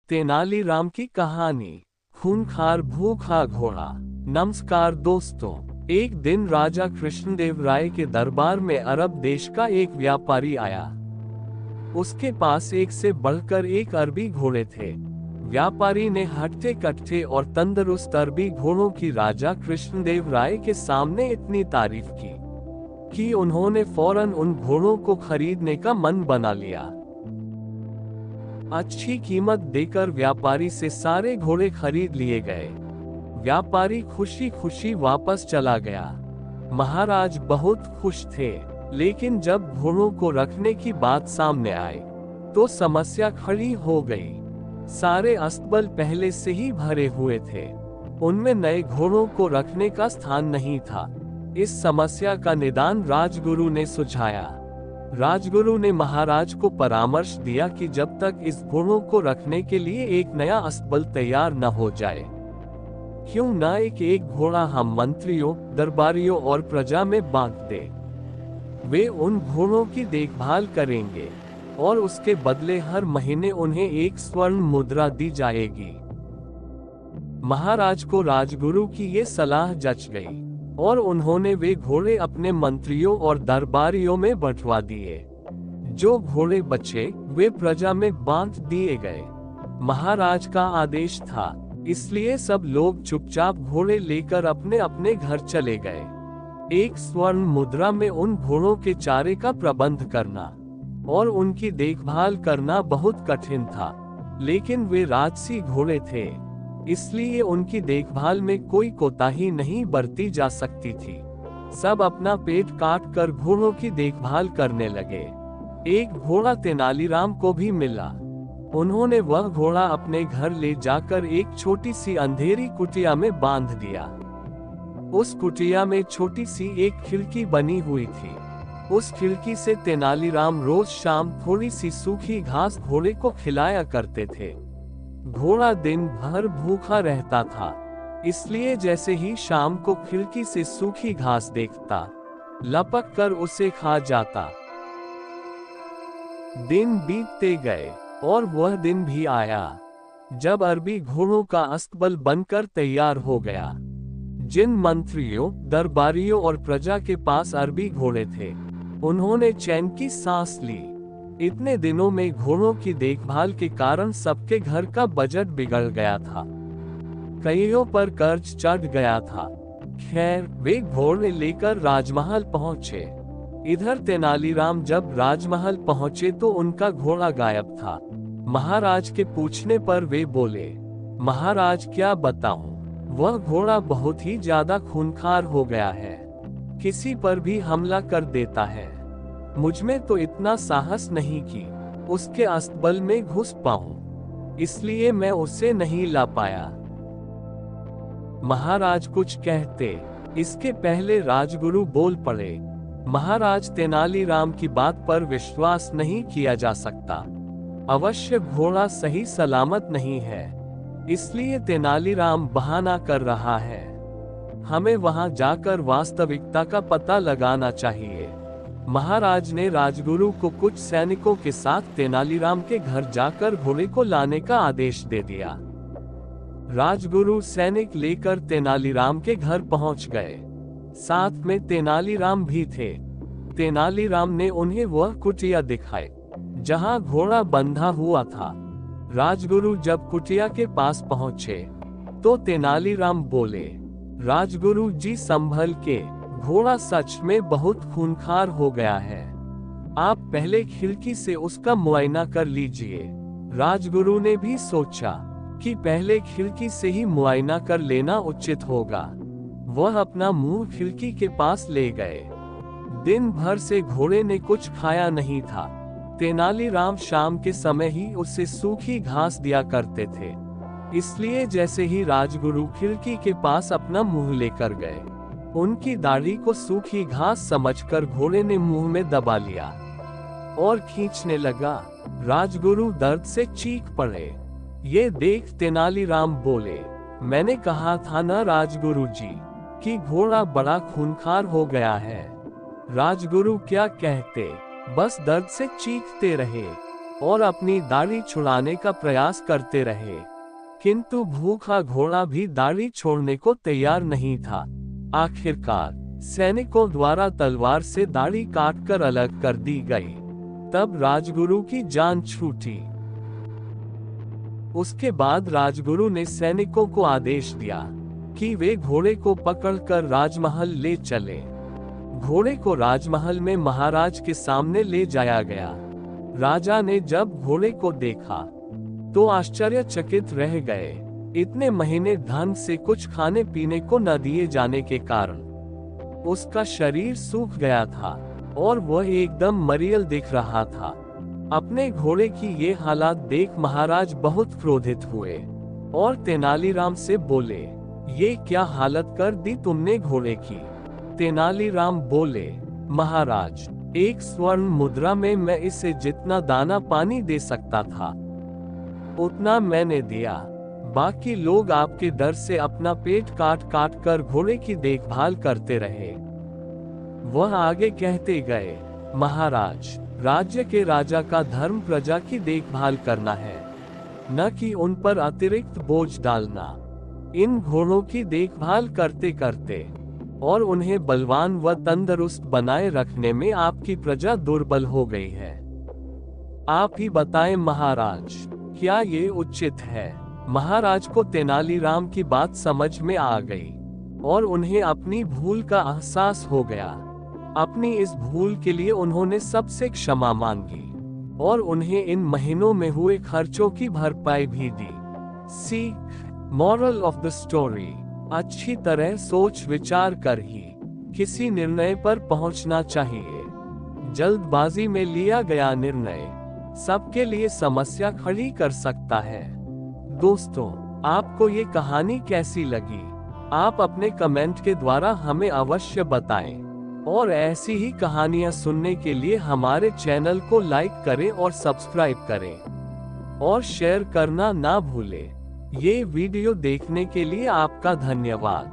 तेनालीराम की कहानी, खूंखार भूखा घोड़ा। नमस्कार दोस्तों, एक दिन राजा कृष्णदेव राय के दरबार में अरब देश का एक व्यापारी आया। उसके पास एक से बढ़कर एक अरबी घोड़े थे। व्यापारी ने हट्टे कट्टे और तंदुरुस्त अरबी घोड़ों की राजा कृष्णदेव राय के सामने इतनी तारीफ की कि उन्होंने फौरन उन घोड़ों को खरीदने का मन बना लिया। अच्छी कीमत देकर व्यापारी से सारे घोड़े खरीद लिए गए। व्यापारी खुशी खुशी वापस चला गया। महाराज बहुत खुश थे, लेकिन जब घोड़ों को रखने की बात सामने आई तो समस्या खड़ी हो गई। सारे अस्तबल पहले से ही भरे हुए थे, उनमें नए घोड़ों को रखने का स्थान नहीं था। इस समस्या का निदान राजगुरु ने सुझाया। राजगुरु ने महाराज को परामर्श दिया कि जब तक इस घोड़ों को रखने के लिए एक नया अस्तबल तैयार न हो जाए, क्यों न एक घोड़ा हम मंत्रियों, दरबारियों और प्रजा में बांट दे। वे उन घोड़ों की देखभाल करेंगे और उसके बदले हर महीने उन्हें एक स्वर्ण मुद्रा दी जाएगी। महाराज को राजगुरु की ये सलाह जच गई और उन्होंने वे घोड़े अपने मंत्रियों और दरबारियों में बंटवा दिए। जो घोड़े बचे वे प्रजा में बांट दिए गए। महाराज का आदेश था, इसलिए सब लोग चुपचाप घोड़े लेकर अपने अपने घर चले गए। एक स्वर्ण मुद्रा में उन घोड़ों के चारे का प्रबंध करना और उनकी देखभाल करना बहुत कठिन था, लेकिन वे राजसी घोड़े थे, इसलिए उनकी देखभाल में कोई कोताही नहीं बरती जा सकती थी। सब अपना पेट काट कर घोड़ों की देखभाल करने लगे। एक घोड़ा तेनालीराम को भी मिला। उन्होंने वह घोड़ा अपने घर ले जाकर एक छोटी सी अंधेरी कुटिया में बांध दिया। उस कुटिया में छोटी सी एक खिड़की बनी हुई थी। उस खिड़की से तेनालीराम रोज शाम थोड़ी सी सूखी घास घोड़े को खिलाया करते थे। घोड़ा दिन भर भूखा रहता था, इसलिए जैसे ही शाम को खिड़की से सूखी घास देखता, लपक कर उसे खा जाता। दिन बीतते गए और वह दिन भी आया जब अरबी घोड़ों का अस्तबल बनकर तैयार हो गया। जिन मंत्रियों, दरबारियों और प्रजा के पास अरबी घोड़े थे, उन्होंने चैन की सांस ली। इतने दिनों में घोड़ों की देखभाल के कारण सबके घर का बजट बिगड़ गया था। कईयों पर कर्ज चढ़ गया था। खैर, वे घोड़े लेकर राजमहल पहुंचे। इधर तेनालीराम जब राजमहल पहुंचे तो उनका घोड़ा गायब था। महाराज के पूछने पर वे बोले, महाराज क्या बताऊं, वह घोड़ा बहुत ही ज्यादा खूंखार हो गया है, किसी पर भी हमला कर देता है। मुझमें तो इतना साहस नहीं कि उसके अस्तबल में घुस पाऊं, इसलिए मैं उसे नहीं ला पाया। महाराज कुछ कहते, इसके पहले राजगुरु बोल पड़े, महाराज तेनालीराम की बात पर विश्वास नहीं किया जा सकता। अवश्य घोड़ा सही सलामत नहीं है, इसलिए तेनालीराम बहाना कर रहा है। हमें वहां जाकर वास्तविकता का पता लगाना चाहिए। महाराज ने राजगुरु को कुछ सैनिकों के साथ तेनालीराम के घर जाकर घोड़े को लाने का आदेश दे दिया। राजगुरु सैनिक लेकर तेनालीराम के घर पहुंच गए। साथ में तेनालीराम भी थे। तेनालीराम ने उन्हें वह कुटिया दिखाई जहां घोड़ा बंधा हुआ था। राजगुरु जब कुटिया के पास पहुंचे तो तेनालीराम बोले, राजगुरु जी संभल के, घोड़ा सच में बहुत खूंखार हो गया है। आप पहले खिड़की से उसका मुआयना कर लीजिए। राजगुरु ने भी सोचा कि पहले खिड़की से ही मुआयना कर लेना उचित होगा। वह अपना मुंह खिड़की के पास ले गए। दिन भर से घोड़े ने कुछ खाया नहीं था। तेनालीराम शाम के समय ही उसे सूखी घास दिया करते थे, इसलिए जैसे ही राजगुरु खिड़की के पास अपना मुंह लेकर गए, उनकी दाढ़ी को सूखी घास समझकर घोड़े ने मुंह में दबा लिया और खींचने लगा। राजगुरु दर्द से चीख पड़े। ये देख तेनालीराम बोले, मैंने कहा था ना राजगुरु जी कि घोड़ा बड़ा खूंखार हो गया है। राजगुरु क्या कहते, बस दर्द से चीखते रहे। और अपनी दाढ़ी छुड़ाने का प्रयास करते रहे, किंतु भूखा घोड़ा भी दाढ़ी छोड़ने को तैयार नहीं था। आखिरकार सैनिकों द्वारा तलवार से दाढ़ी काटकर अलग कर दी गई। तब राजगुरु की जान छूटी। उसके बाद राजगुरु ने सैनिकों को आदेश दिया कि वे घोड़े को पकड़कर राजमहल ले चले। घोड़े को राजमहल में महाराज के सामने ले जाया गया। राजा ने जब घोड़े को देखा तो आश्चर्यचकित रह गए। इतने महीने ढंग से कुछ खाने पीने को न दिए जाने के कारण उसका शरीर सूख गया था और वह एकदम मरियल दिख रहा था। अपने घोड़े की ये हालत देख महाराज बहुत क्रोधित हुए और तेनालीराम से बोले, ये क्या हालत कर दी तुमने घोड़े की? तेनालीराम बोले, महाराज, एक स्वर्ण मुद्रा में मैं इसे जितना दाना पानी दे सकता था उतना मैंने दिया। बाकी लोग आपके डर से अपना पेट काट काट कर घोड़े की देखभाल करते रहे। वह आगे कहते गए, महाराज, राज्य के राजा का धर्म प्रजा की देखभाल करना है, न कि उन पर अतिरिक्त बोझ डालना। इन घोड़ों की देखभाल करते करते और उन्हें बलवान व तंदुरुस्त बनाए रखने में आपकी प्रजा दुर्बल हो गई है। आप ही बताएं महाराज, क्या ये उचित है? महाराज को तेनालीराम की बात समझ में आ गई और उन्हें अपनी भूल का एहसास हो गया। अपनी इस भूल के लिए उन्होंने सबसे क्षमा मांगी और उन्हें इन महीनों में हुए खर्चों की भरपाई भी दी। सीख, मॉरल ऑफ द स्टोरी, अच्छी तरह सोच विचार कर ही किसी निर्णय पर पहुंचना चाहिए। जल्दबाजी में लिया गया निर्णय सबके लिए समस्या खड़ी कर सकता है। दोस्तों, आपको ये कहानी कैसी लगी? आप अपने कमेंट के द्वारा हमें अवश्य बताएं और ऐसी ही कहानियां सुनने के लिए हमारे चैनल को लाइक करें और सब्सक्राइब करें और शेयर करना ना भूलें। ये वीडियो देखने के लिए आपका धन्यवाद।